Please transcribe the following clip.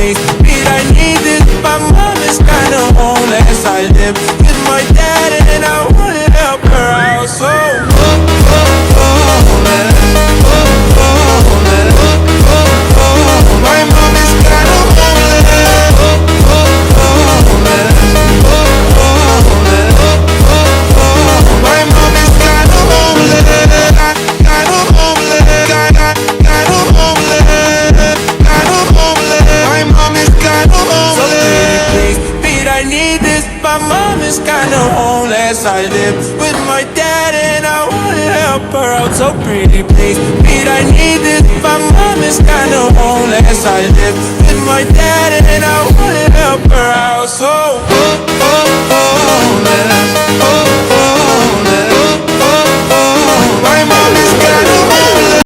please, Pete, I need this. My mom is kinda homeless. I live with my dad and I wanna help her out. So homeless, homeless, my mom is kinda homeless. My mom is kinda homeless, kinda homeless, kinda homeless, kinda homeless. My mom is kinda homeless. So pretty please, Pete, I need this. My mom is kinda homeless. I live with my dad and I wanna help her out. So pretty please, Pete, I need this. My mom is kinda homeless. I live with my dad and I wanna help her out. So homeless.